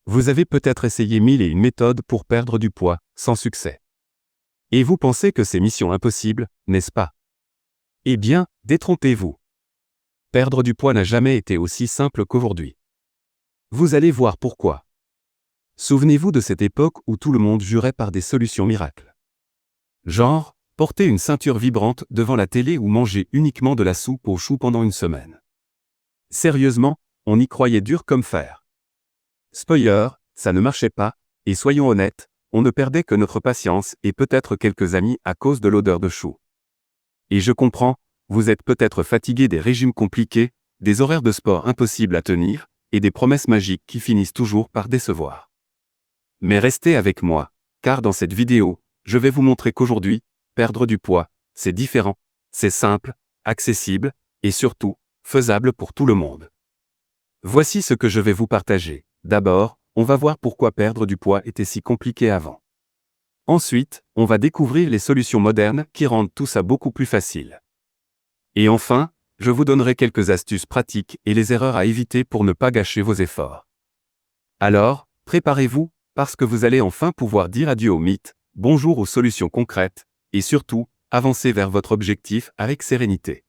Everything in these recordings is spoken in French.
Vous avez peut-être essayé 1001 méthodes pour perdre du poids, sans succès. Et vous pensez que c'est mission impossible, n'est-ce pas? Eh bien, détrompez-vous. Perdre du poids n'a jamais été aussi simple qu'aujourd'hui. Vous allez voir pourquoi. Souvenez-vous de cette époque où tout le monde jurait par des solutions miracles. Genre, porter une ceinture vibrante devant la télé ou manger uniquement de la soupe aux choux pendant une semaine. Sérieusement, on y croyait dur comme fer. Spoiler, ça ne marchait pas, et soyons honnêtes, on ne perdait que notre patience et peut-être quelques amis à cause de l'odeur de choux. Et je comprends, vous êtes peut-être fatigué des régimes compliqués, des horaires de sport impossibles à tenir, et des promesses magiques qui finissent toujours par décevoir. Mais restez avec moi, car dans cette vidéo, je vais vous montrer qu'aujourd'hui, perdre du poids, c'est différent, c'est simple, accessible, et surtout, faisable pour tout le monde. Voici ce que je vais vous partager. D'abord, on va voir pourquoi perdre du poids était si compliqué avant. Ensuite, on va découvrir les solutions modernes qui rendent tout ça beaucoup plus facile. Et enfin, je vous donnerai quelques astuces pratiques et les erreurs à éviter pour ne pas gâcher vos efforts. Alors, préparez-vous, parce que vous allez enfin pouvoir dire adieu aux mythes, bonjour aux solutions concrètes, et surtout, avancer vers votre objectif avec sérénité.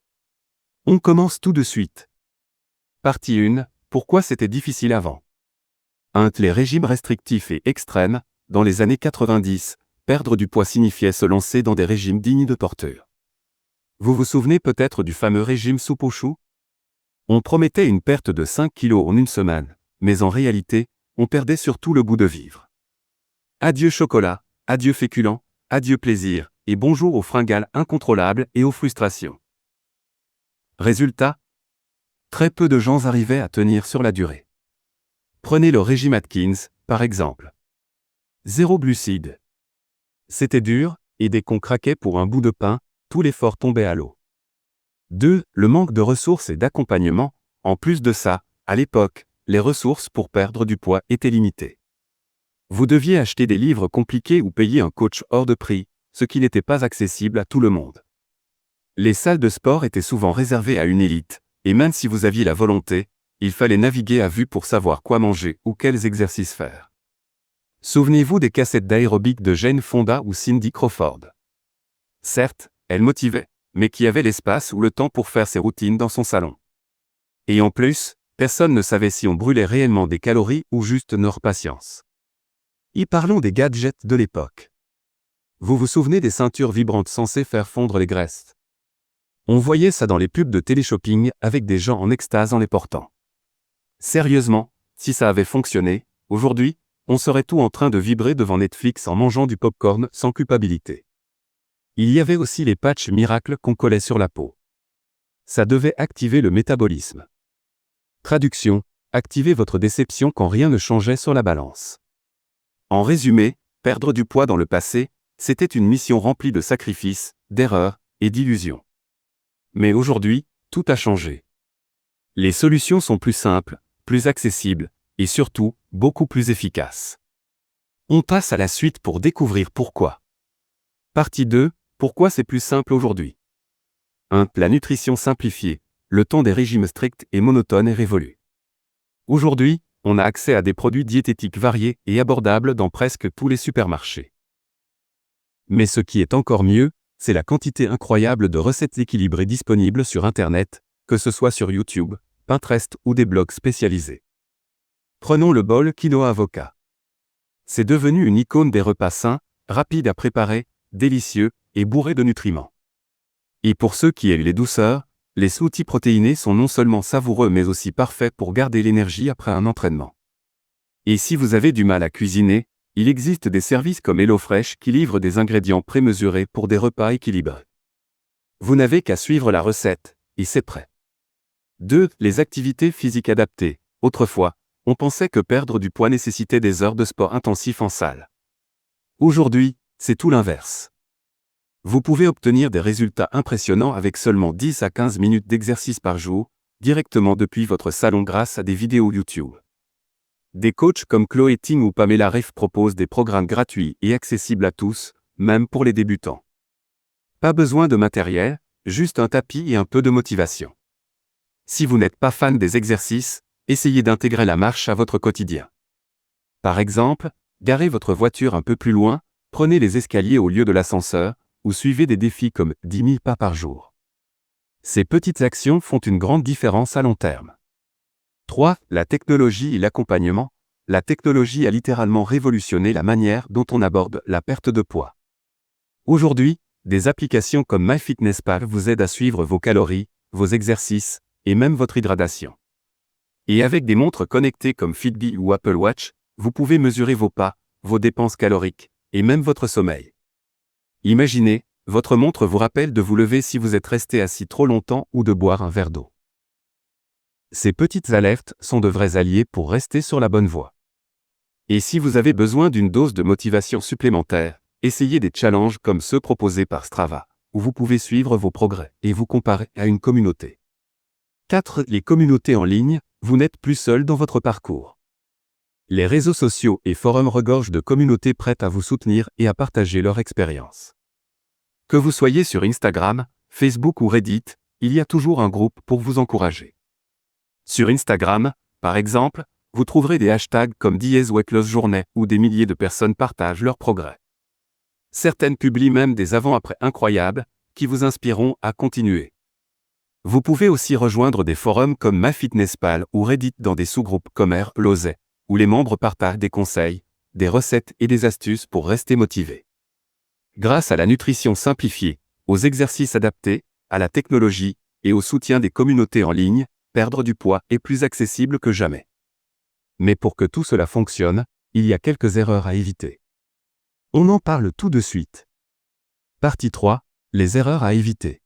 On commence tout de suite. Partie 1, pourquoi c'était difficile avant? 1. Les régimes restrictifs et extrêmes, dans les années 90, perdre du poids signifiait se lancer dans des régimes dignes de torture. Vous vous souvenez peut-être du fameux régime soupe aux choux? On promettait une perte de 5 kilos en une semaine, mais en réalité, on perdait surtout le goût de vivre. Adieu chocolat, adieu féculents, adieu plaisir, et bonjour aux fringales incontrôlables et aux frustrations. Résultat? Très peu de gens arrivaient à tenir sur la durée. Prenez le régime Atkins, par exemple. 0 glucides. C'était dur, et dès qu'on craquait pour un bout de pain, tout l'effort tombait à l'eau. 2. Le manque de ressources et d'accompagnement. En plus de ça, à l'époque, les ressources pour perdre du poids étaient limitées. Vous deviez acheter des livres compliqués ou payer un coach hors de prix, ce qui n'était pas accessible à tout le monde. Les salles de sport étaient souvent réservées à une élite, et même si vous aviez la volonté, il fallait naviguer à vue pour savoir quoi manger ou quels exercices faire. Souvenez-vous des cassettes d'aérobic de Jane Fonda ou Cindy Crawford. Certes, elles motivaient, mais qui avait l'espace ou le temps pour faire ses routines dans son salon. Et en plus, personne ne savait si on brûlait réellement des calories ou juste notre patience. Y parlons des gadgets de l'époque. Vous vous souvenez des ceintures vibrantes censées faire fondre les graisses? On voyait ça dans les pubs de téléshopping avec des gens en extase en les portant. Sérieusement, si ça avait fonctionné, aujourd'hui, on serait tout en train de vibrer devant Netflix en mangeant du popcorn sans culpabilité. Il y avait aussi les patchs miracles qu'on collait sur la peau. Ça devait activer le métabolisme. Traduction, activez votre déception quand rien ne changeait sur la balance. En résumé, perdre du poids dans le passé, c'était une mission remplie de sacrifices, d'erreurs et d'illusions. Mais aujourd'hui, tout a changé. Les solutions sont plus simples, plus accessibles, et surtout, beaucoup plus efficaces. On passe à la suite pour découvrir pourquoi. Partie 2, pourquoi c'est plus simple aujourd'hui? 1. La nutrition simplifiée. Le temps des régimes stricts et monotones est révolu. Aujourd'hui, on a accès à des produits diététiques variés et abordables dans presque tous les supermarchés. Mais ce qui est encore mieux, c'est la quantité incroyable de recettes équilibrées disponibles sur Internet, que ce soit sur YouTube, Pinterest ou des blogs spécialisés. Prenons le bol quinoa avocat. C'est devenu une icône des repas sains, rapides à préparer, délicieux et bourrés de nutriments. Et pour ceux qui aiment les douceurs, les smoothies protéinés sont non seulement savoureux mais aussi parfaits pour garder l'énergie après un entraînement. Et si vous avez du mal à cuisiner, il existe des services comme HelloFresh qui livrent des ingrédients prémesurés pour des repas équilibrés. Vous n'avez qu'à suivre la recette, et c'est prêt. 2. Les activités physiques adaptées. Autrefois, on pensait que perdre du poids nécessitait des heures de sport intensif en salle. Aujourd'hui, c'est tout l'inverse. Vous pouvez obtenir des résultats impressionnants avec seulement 10 à 15 minutes d'exercice par jour, directement depuis votre salon grâce à des vidéos YouTube. Des coachs comme Chloé Ting ou Pamela Reif proposent des programmes gratuits et accessibles à tous, même pour les débutants. Pas besoin de matériel, juste un tapis et un peu de motivation. Si vous n'êtes pas fan des exercices, essayez d'intégrer la marche à votre quotidien. Par exemple, garez votre voiture un peu plus loin, prenez les escaliers au lieu de l'ascenseur, ou suivez des défis comme 10 000 pas par jour. Ces petites actions font une grande différence à long terme. 3. La technologie et l'accompagnement. La technologie a littéralement révolutionné la manière dont on aborde la perte de poids. Aujourd'hui, des applications comme MyFitnessPal vous aident à suivre vos calories, vos exercices, et même votre hydratation. Et avec des montres connectées comme Fitbit ou Apple Watch, vous pouvez mesurer vos pas, vos dépenses caloriques, et même votre sommeil. Imaginez, votre montre vous rappelle de vous lever si vous êtes resté assis trop longtemps ou de boire un verre d'eau. Ces petites alertes sont de vrais alliés pour rester sur la bonne voie. Et si vous avez besoin d'une dose de motivation supplémentaire, essayez des challenges comme ceux proposés par Strava, où vous pouvez suivre vos progrès et vous comparer à une communauté. 4. Les communautés en ligne, vous n'êtes plus seul dans votre parcours. Les réseaux sociaux et forums regorgent de communautés prêtes à vous soutenir et à partager leur expérience. Que vous soyez sur Instagram, Facebook ou Reddit, il y a toujours un groupe pour vous encourager. Sur Instagram, par exemple, vous trouverez des hashtags comme #WeightLossJournée où des milliers de personnes partagent leurs progrès. Certaines publient même des avant-après incroyables, qui vous inspireront à continuer. Vous pouvez aussi rejoindre des forums comme MyFitnessPal ou Reddit dans des sous-groupes comme Losey, où les membres partagent des conseils, des recettes et des astuces pour rester motivés. Grâce à la nutrition simplifiée, aux exercices adaptés, à la technologie et au soutien des communautés en ligne, perdre du poids est plus accessible que jamais. Mais pour que tout cela fonctionne, il y a quelques erreurs à éviter. On en parle tout de suite. Partie 3. Les erreurs à éviter.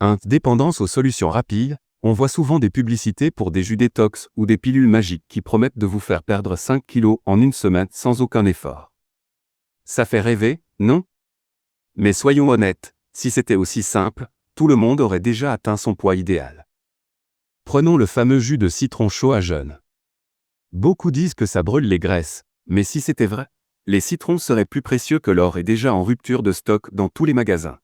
1. Dépendance aux solutions rapides. On voit souvent des publicités pour des jus détox ou des pilules magiques qui promettent de vous faire perdre 5 kilos en une semaine sans aucun effort. Ça fait rêver, non? Mais soyons honnêtes, si c'était aussi simple, tout le monde aurait déjà atteint son poids idéal. Prenons le fameux jus de citron chaud à jeûne. Beaucoup disent que ça brûle les graisses, mais si c'était vrai, les citrons seraient plus précieux que l'or et déjà en rupture de stock dans tous les magasins.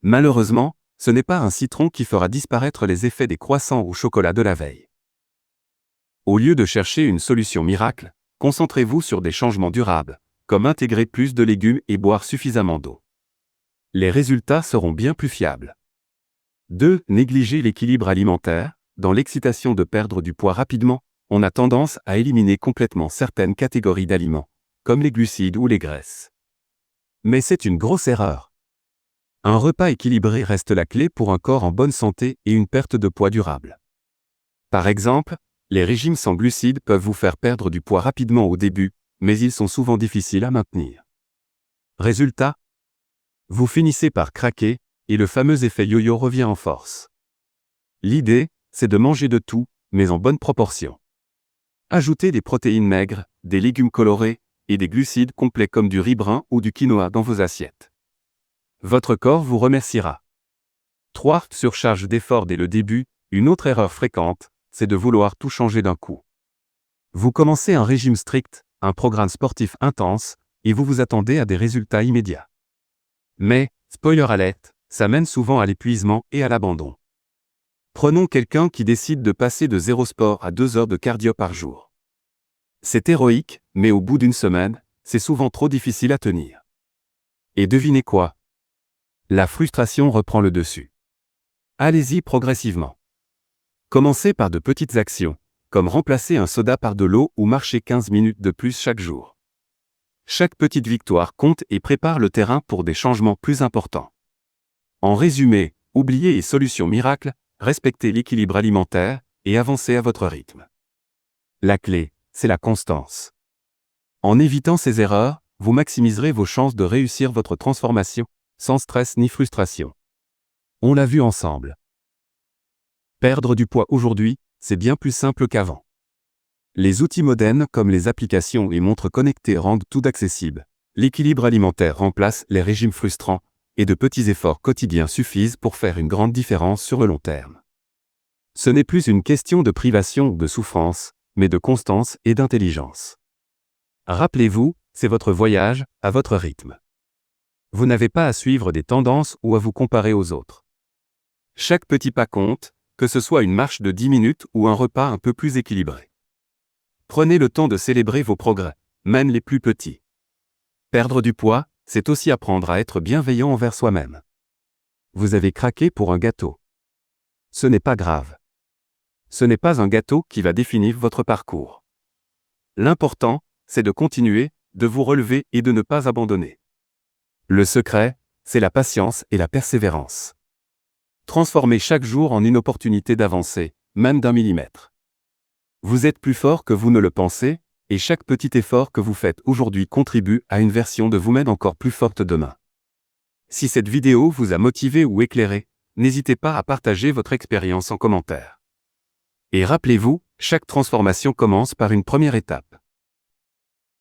Malheureusement, ce n'est pas un citron qui fera disparaître les effets des croissants au chocolat de la veille. Au lieu de chercher une solution miracle, concentrez-vous sur des changements durables, comme intégrer plus de légumes et boire suffisamment d'eau. Les résultats seront bien plus fiables. 2. Négliger l'équilibre alimentaire. Dans l'excitation de perdre du poids rapidement, on a tendance à éliminer complètement certaines catégories d'aliments, comme les glucides ou les graisses. Mais c'est une grosse erreur. Un repas équilibré reste la clé pour un corps en bonne santé et une perte de poids durable. Par exemple, les régimes sans glucides peuvent vous faire perdre du poids rapidement au début, mais ils sont souvent difficiles à maintenir. Résultat, vous finissez par craquer, et le fameux effet yo-yo revient en force. L'idée, c'est de manger de tout, mais en bonne proportion. Ajoutez des protéines maigres, des légumes colorés, et des glucides complets comme du riz brun ou du quinoa dans vos assiettes. Votre corps vous remerciera. 3. Surcharge d'efforts dès le début. Une autre erreur fréquente, c'est de vouloir tout changer d'un coup. Vous commencez un régime strict, un programme sportif intense, et vous vous attendez à des résultats immédiats. Mais, spoiler alert, ça mène souvent à l'épuisement et à l'abandon. Prenons quelqu'un qui décide de passer de 0 sport à 2 heures de cardio par jour. C'est héroïque, mais au bout d'une semaine, c'est souvent trop difficile à tenir. Et devinez quoi? La frustration reprend le dessus. Allez-y progressivement. Commencez par de petites actions, comme remplacer un soda par de l'eau ou marcher 15 minutes de plus chaque jour. Chaque petite victoire compte et prépare le terrain pour des changements plus importants. En résumé, oubliez les solutions miracles, respectez l'équilibre alimentaire et avancez à votre rythme. La clé, c'est la constance. En évitant ces erreurs, vous maximiserez vos chances de réussir votre transformation, sans stress ni frustration. On l'a vu ensemble. Perdre du poids aujourd'hui, c'est bien plus simple qu'avant. Les outils modernes comme les applications et montres connectées rendent tout accessible. L'équilibre alimentaire remplace les régimes frustrants, et de petits efforts quotidiens suffisent pour faire une grande différence sur le long terme. Ce n'est plus une question de privation ou de souffrance, mais de constance et d'intelligence. Rappelez-vous, c'est votre voyage, à votre rythme. Vous n'avez pas à suivre des tendances ou à vous comparer aux autres. Chaque petit pas compte, que ce soit une marche de 10 minutes ou un repas un peu plus équilibré. Prenez le temps de célébrer vos progrès, même les plus petits. Perdre du poids, c'est aussi apprendre à être bienveillant envers soi-même. Vous avez craqué pour un gâteau. Ce n'est pas grave. Ce n'est pas un gâteau qui va définir votre parcours. L'important, c'est de continuer, de vous relever et de ne pas abandonner. Le secret, c'est la patience et la persévérance. Transformez chaque jour en une opportunité d'avancer, même d'1 millimètre. Vous êtes plus fort que vous ne le pensez, et chaque petit effort que vous faites aujourd'hui contribue à une version de vous-même encore plus forte demain. Si cette vidéo vous a motivé ou éclairé, n'hésitez pas à partager votre expérience en commentaire. Et rappelez-vous, chaque transformation commence par une première étape.